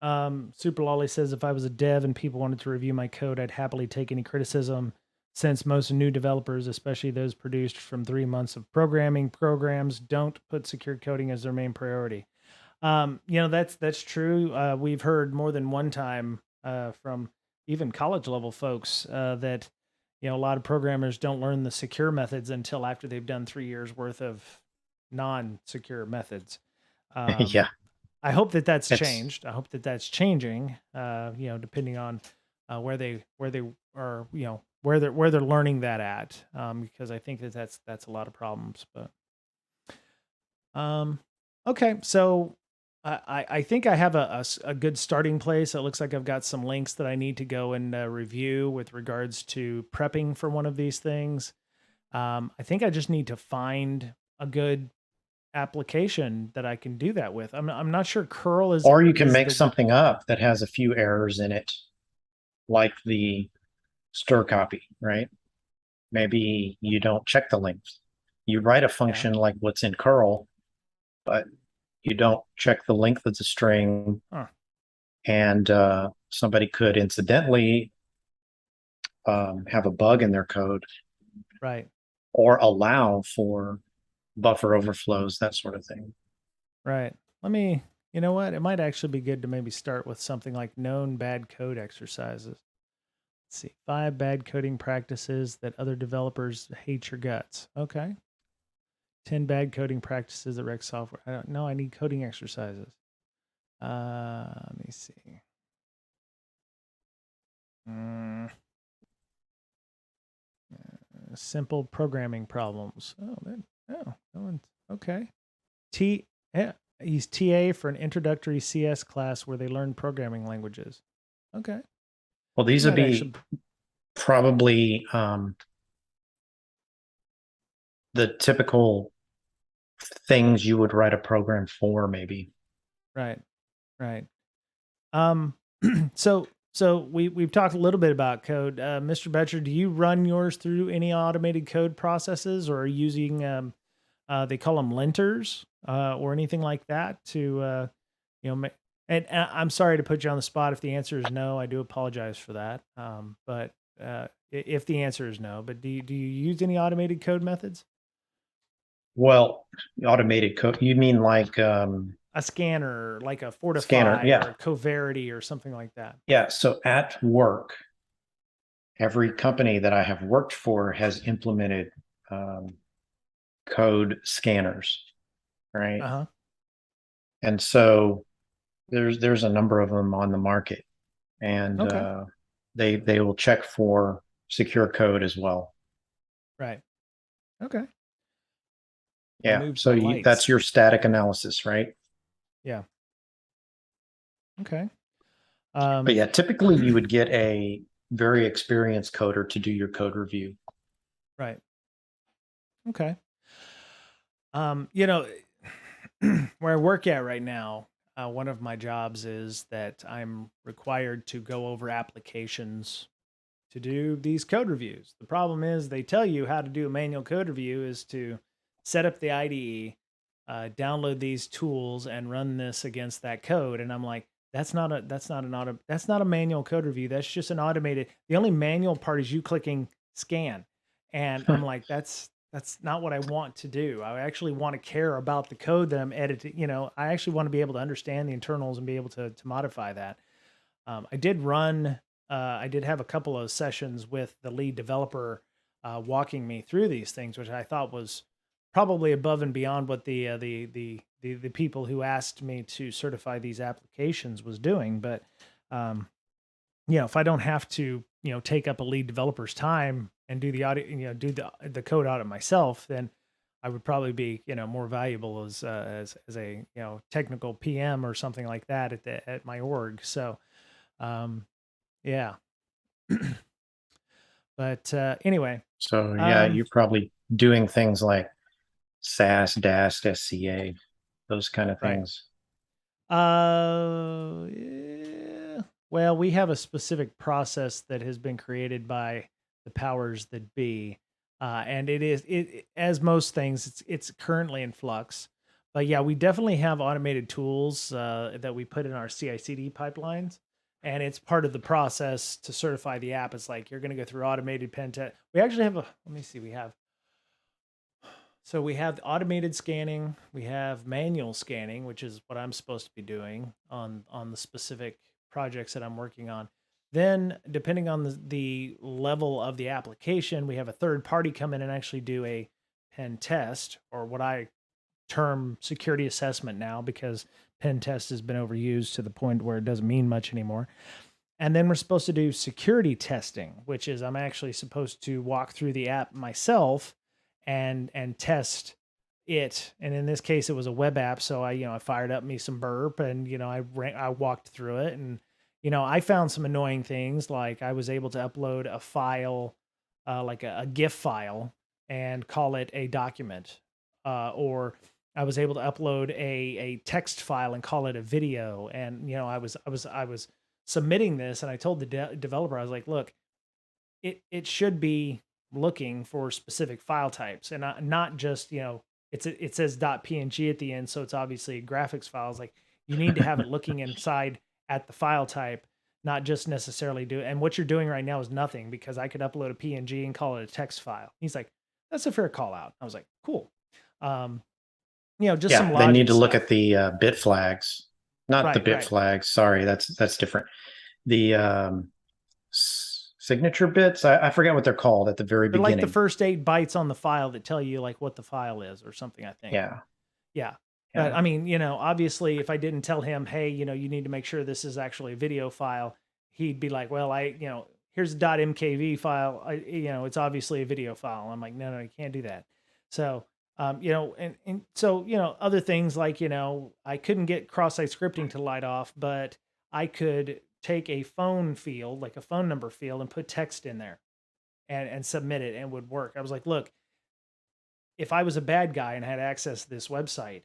S1: Super Lolly says if I was a dev and people wanted to review my code, I'd happily take any criticism since most new developers, especially those produced from 3 months of programming programs, don't put secure coding as their main priority. That's true. We've heard more than one time from even college level folks that a lot of programmers don't learn the secure methods until after they've done 3 years worth of non-secure methods. Um,
S2: Yeah,
S1: I hope that that's
S2: it's
S1: changed. I hope that that's changing. Depending on where they are, where they're learning that at, because I think that's a lot of problems. But um, okay, so I think I have a good starting place. It looks like I've got some links that I need to go and review with regards to prepping for one of these things. I think I just need to find a good application that I can do that with. I'm not sure curl is
S2: or you can
S1: is
S2: make
S1: the
S2: something up that has a few errors in it, like the stir copy, right? Maybe you don't check the length. You write a
S1: yeah.
S2: function like what's in curl, but you don't check the length of the string,
S1: Huh.
S2: and somebody could incidentally have a bug in their code
S1: Right.
S2: or allow for buffer overflows, that sort of thing.
S1: Right. Let me, you know what? It might actually be good to maybe start with something like known bad code exercises. Let's see. 5 bad coding practices that other developers hate your guts. Okay. 10 bad coding practices that wreck software. I don't know. I need coding exercises. Let me see. Mm, simple programming problems. Oh, that one's okay. Yeah, he's TA for an introductory CS class where they learn programming languages. Okay.
S2: Well,
S1: That
S2: these would
S1: might
S2: be
S1: actually,
S2: probably the typical things you would write a program for, maybe.
S1: right, right. Um, we've talked a little bit about code. Mr. Betcher, do you run yours through any automated code processes, or are you using they call them linters or anything like that to you know and I'm sorry to put you on the spot. If the answer is no, I do apologize for that. But if the answer is no, but do you use any automated code methods?
S2: Well, automated code, you mean like
S1: A scanner like a
S2: scanner?
S1: Fortify or
S2: Yeah.
S1: a Coverity or something like that.
S2: Yeah. So at work, every company that I have worked for has implemented um, code scanners, right?
S1: Uh huh.
S2: And so there's a number of them on the market, and
S1: Okay.
S2: they will check for secure code as well.
S1: Right. Okay. I
S2: Yeah.
S1: moved
S2: So
S1: my
S2: that's
S1: lights.
S2: your static analysis, right?
S1: Yeah. Okay.
S2: But
S1: Um,
S2: yeah, typically you would get a very experienced coder to do your code review.
S1: right. Okay. You know, where I work at right now, one of my jobs is that I'm required to go over applications to do these code reviews. The problem is they tell you how to do a manual code review is to set up the IDE, download these tools, and run this against that code. And I'm like, that's not a manual code review. That's just an automated. The only manual part is you clicking scan, and I'm like, that's not what I want to do. I actually want to care about the code that I'm editing. I actually want to be able to understand the internals and be able to modify that. I did run. I did have a couple of sessions with the lead developer walking me through these things, which I thought was probably above and beyond what the people who asked me to certify these applications was doing. But if I don't have to, take up a lead developer's time and do the audit, do the code audit myself, then I would probably be, more valuable as a technical PM or something like that at my org. So um, yeah. But anyway,
S2: So yeah,
S1: um,
S2: you're probably doing things like SAS, DAST, SCA, those kind of
S1: right.
S2: things.
S1: Yeah. Well, we have a specific process that has been created by the powers that be, and as most things, it's currently in flux. But yeah, we definitely have automated tools that we put in our CI/CD pipelines, and it's part of the process to certify the app. It's like you're going to go through automated pen test. We actually have a. Let me see. We have automated scanning, we have manual scanning, which is what I'm supposed to be doing on the specific projects that I'm working on. Then, depending on the level of the application, we have a third party come in and actually do a pen test, or what I term security assessment now, because pen test has been overused to the point where it doesn't mean much anymore. And then we're supposed to do security testing, which is I'm actually supposed to walk through the app myself and test it. And in this case, it was a web app, so I fired up me some burp, and I walked through it, and I found some annoying things, like I was able to upload a file, like a GIF file, and call it a document, or I was able to upload a text file and call it a video, and I was submitting this, and I told the developer, I was like, look, it should be looking for specific file types, and not just it says .png at the end, so it's obviously a graphics file. It's like you need to have it looking inside at the file type, not just necessarily do. And what you're doing right now is nothing, because I could upload a PNG and call it a text file. He's like, that's a fair call out. I was like, cool. Just some
S2: Yeah, they need
S1: logic
S2: to look
S1: stuff.
S2: at the bit flags, not the
S1: Right,
S2: bit
S1: right.
S2: flags. Sorry, that's different. The signature bits. I forget what they're called at the very
S1: They're like the
S2: beginning.
S1: first 8 bytes on the file that tell you like what the file is or something, I think.
S2: Yeah,
S1: Yeah. But
S2: yeah.
S1: I mean, obviously if I didn't tell him, hey, you need to make sure this is actually a video file, he'd be like, well, here's a .mkv file. It's obviously a video file. I'm like, no, you can't do that. So, and so, other things like, I couldn't get cross-site scripting to light off, but I could take a phone field, like a phone number field, and put text in there and submit it, and it would work. I was like, look, if I was a bad guy and had access to this website,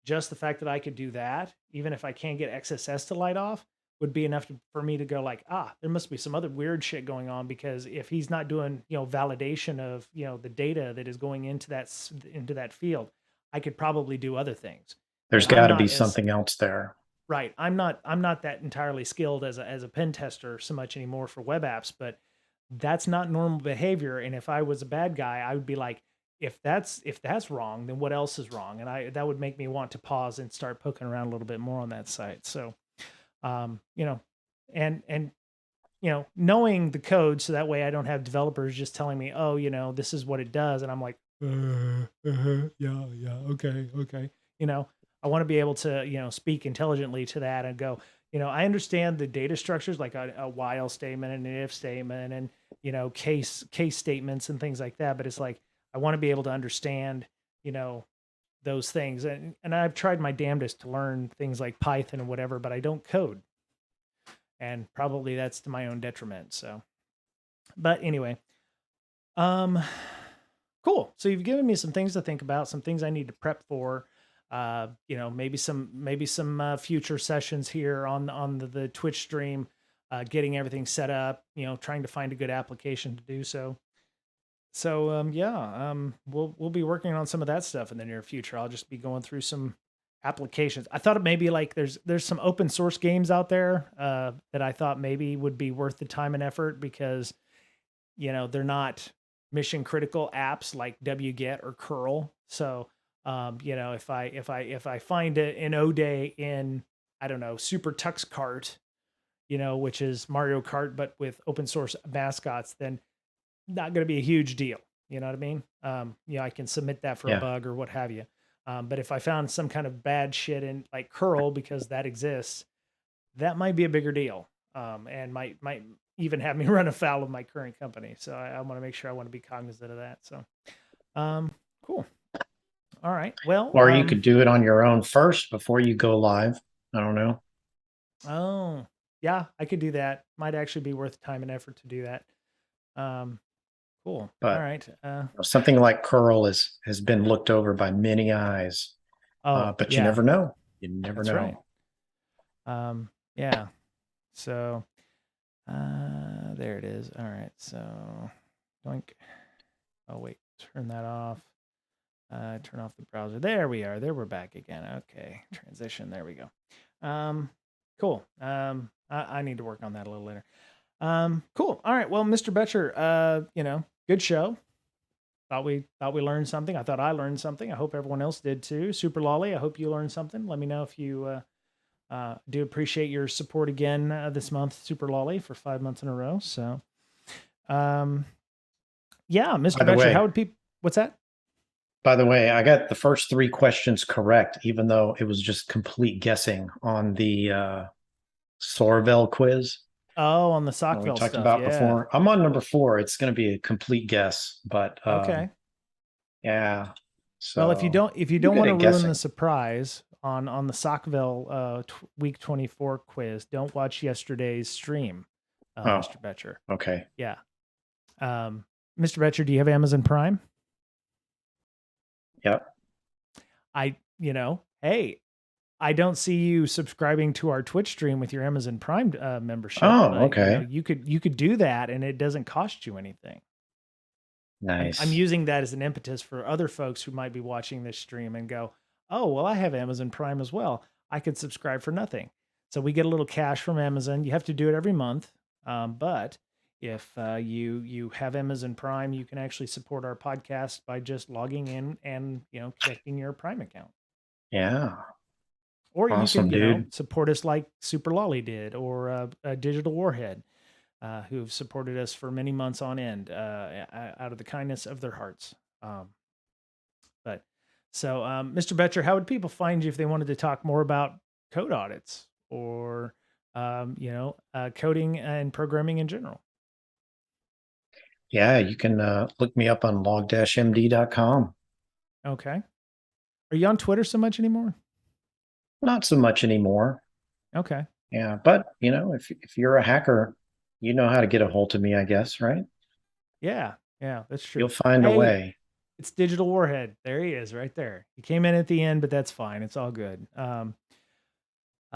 S1: just the fact that I could do that, even if I can't get XSS to light off, would be enough for me to go like, there must be some other weird shit going on, because if he's not doing, validation of, the data that is going into that field, I could probably do other things.
S2: There's
S1: And I'm
S2: got to be
S1: not as
S2: something else there.
S1: right. I'm not that entirely skilled as a pen tester so much anymore for web apps, but that's not normal behavior. And if I was a bad guy, I would be like, if that's wrong, then what else is wrong? And that would make me want to pause and start poking around a little bit more on that site. So, um, you know, and knowing the code, so that way I don't have developers just telling me, oh, this is what it does, and I'm like, yeah, okay. I want to be able to speak intelligently to that and go, I understand the data structures, like a while statement and an if statement, and case statements and things like that, but it's like I want to be able to understand those things, and I've tried my damnedest to learn things like Python and whatever, but I don't code, and probably that's to my own detriment. So, but anyway, um cool. So you've given me some things to think about, some things I need to prep for. Maybe some future sessions here on the Twitch stream, getting everything set up. Trying to find a good application to do so. So we'll be working on some of that stuff in the near future. I'll just be going through some applications. I thought it maybe like there's some open source games out there that I thought maybe would be worth the time and effort, because they're not mission critical apps like wget or curl. So if I find an O'Day in, I don't know, Super Tux Kart, which is Mario Kart but with open source mascots, then not going to be a huge deal. You know what I mean? I can submit that for a
S2: Yeah.
S1: bug or what have you. But if I found some kind of bad shit in like curl, because that exists, that might be a bigger deal. And might even have me run afoul of my current company. So I want to make sure I want to be cognizant of that. So, cool. All right. Well,
S2: Or you could do it on your own first before you go live. I don't know.
S1: oh yeah, I could do that. Might actually be worth time and effort to do that. Cool. All
S2: But
S1: right.
S2: something like curl has been looked over by many eyes.
S1: Oh
S2: But you
S1: yeah,
S2: never know. You never
S1: that's right.
S2: know.
S1: Yeah. So, there it is. All right. So, doink. Oh wait, turn that off. Turn off the browser. There we are. There we're back again. Okay. Transition. There we go. Cool. I need to work on that a little later. Cool. All right. Well, Mr. Betcher, good show. Thought we learned something. I thought I learned something. I hope everyone else did too. Super Lolly, I hope you learned something. Let me know if you do appreciate your support again this month, Super Lolly, for 5 months in a row. So, yeah, Mr. Betcher, how would people? What's that?
S2: By the way, I got the first 3 questions correct, even though it was just complete guessing on the Sorvel quiz.
S1: Oh, on the Sockville
S2: we talked
S1: stuff,
S2: about
S1: yeah.
S2: before. I'm on number 4. It's going to be a complete guess, but
S1: okay.
S2: Yeah. So
S1: Well, if you don't want to ruin the surprise on the Sockville week 24 quiz, don't watch yesterday's stream, Mr. Betcher.
S2: Okay.
S1: Yeah. Mr. Betcher, do you have Amazon Prime?
S2: Yep.
S1: Hey, I don't see you subscribing to our Twitch stream with your Amazon Prime membership.
S2: Oh,
S1: but,
S2: okay.
S1: You could do that, and it doesn't cost you anything. I'm
S2: Nice.
S1: using that as an impetus for other folks who might be watching this stream and go, oh, well, I have Amazon Prime as well. I could subscribe for nothing. So we get a little cash from Amazon. You have to do it every month. But if you have Amazon Prime, you can actually support our podcast by just logging in and connecting your Prime account.
S2: Yeah.
S1: Or you can
S2: Awesome, dude.
S1: support us like Super Lolly did, or Digital Warhead, who've supported us for many months on end out of the kindness of their hearts. But so, Mr. Betcher, how would people find you if they wanted to talk more about code audits or, coding and programming in general?
S2: Yeah, you can look me up on log-md.com.
S1: Okay. Are you on Twitter so much anymore?
S2: Not so much anymore.
S1: Okay.
S2: Yeah, but if you're a hacker, you know how to get a hold of me, I guess, right?
S1: Yeah. Yeah, that's
S2: You'll
S1: true.
S2: find a
S1: Hey,
S2: way.
S1: it's Digital Warhead. There he is right there. He came in at the end, but that's fine. It's all good.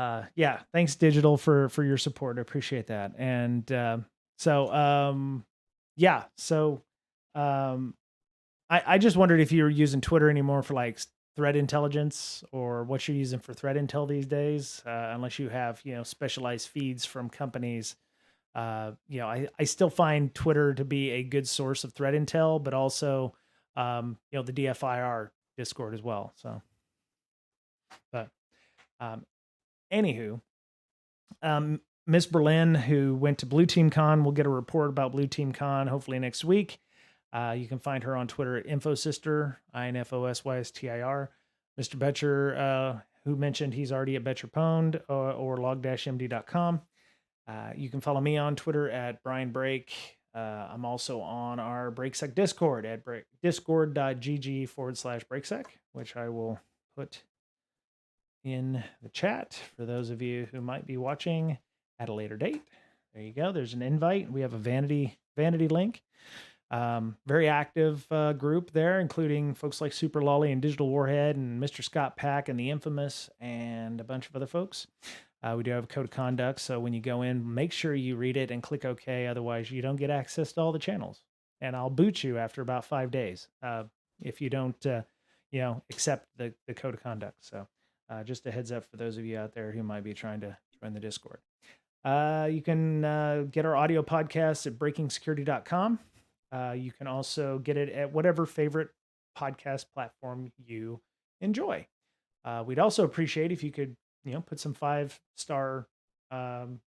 S1: Yeah, thanks Digital for your support. I appreciate that. And yeah, so um I just wondered if you were using Twitter anymore for like threat intelligence, or what you're using for threat intel these days, unless you have specialized feeds from companies. I still find Twitter to be a good source of threat intel, but also the DFIR Discord as well. So, but um, anywho, Miss Berlin, who went to Blue Team Con, will get a report about Blue Team Con hopefully next week. You can find her on Twitter at InfoSystir, INFOSYSTIR. Mr. Betcher, who mentioned he's already at Betcher Pwned, or log-md.com. You can follow me on Twitter at Brian Brake. I'm also on our BrakeSec Discord at discord.gg/BrakeSec, which I will put in the chat for those of you who might be watching at a later date. There you go. There's an invite. We have a vanity link. Very active group there, including folks like Super Lolly and Digital Warhead and Mr. Scott Pack and the Infamous and a bunch of other folks. We do have a code of conduct, so when you go in, make sure you read it and click OK. Otherwise, you don't get access to all the channels, and I'll boot you after about 5 days if you don't, accept the code of conduct. So, just a heads up for those of you out there who might be trying to join the Discord. You can get our audio podcasts at breakingsecurity.com. You can also get it at whatever favorite podcast platform you enjoy. We'd also appreciate if you could, put some 5-star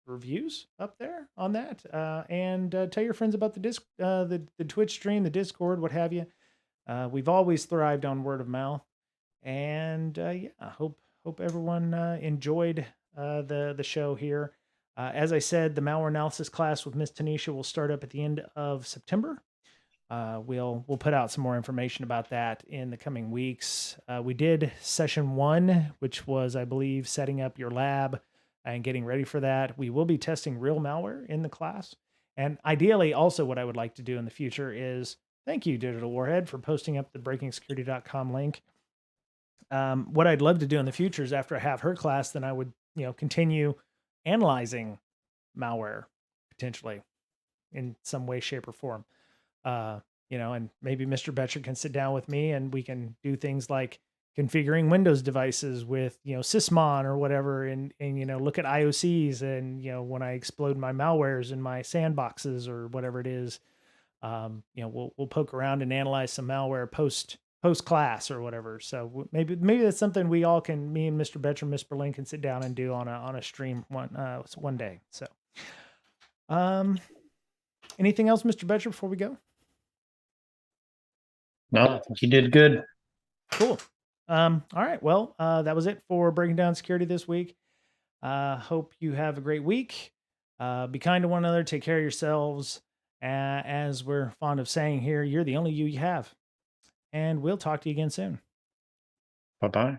S1: reviews up there on that, and tell your friends about the Twitch stream, the Discord, what have you. We've always thrived on word of mouth, and yeah, hope everyone enjoyed the show here. As I said, the malware analysis class with Miss Tanisha will start up at the end of September. We'll put out some more information about that in the coming weeks. We did session 1, which was, I believe, setting up your lab and getting ready for that. We will be testing real malware in the class. And ideally, also what I would like to do in the future is, thank you, Digital Warhead, for posting up the breakingsecurity.com link. What I'd love to do in the future is, after I have her class, then I would, continue analyzing malware potentially in some way, shape, or form. And maybe Mr. Betcher can sit down with me and we can do things like configuring Windows devices with, Sysmon or whatever, and look at IOCs, and, when I explode my malwares in my sandboxes or whatever it is, we'll poke around and analyze some malware post class or whatever. So maybe that's something we all can, me and Mr. Betcher, Miss Berlin, can sit down and do on a stream one day. So, anything else, Mr. Betcher, before we go?
S2: No, I think you did good.
S1: Cool. All right. Well, that was it for Breaking Down Security this week. Hope you have a great week. Be kind to one another. Take care of yourselves. As we're fond of saying here, you're the only you have. And we'll talk to you again soon.
S2: Bye-bye.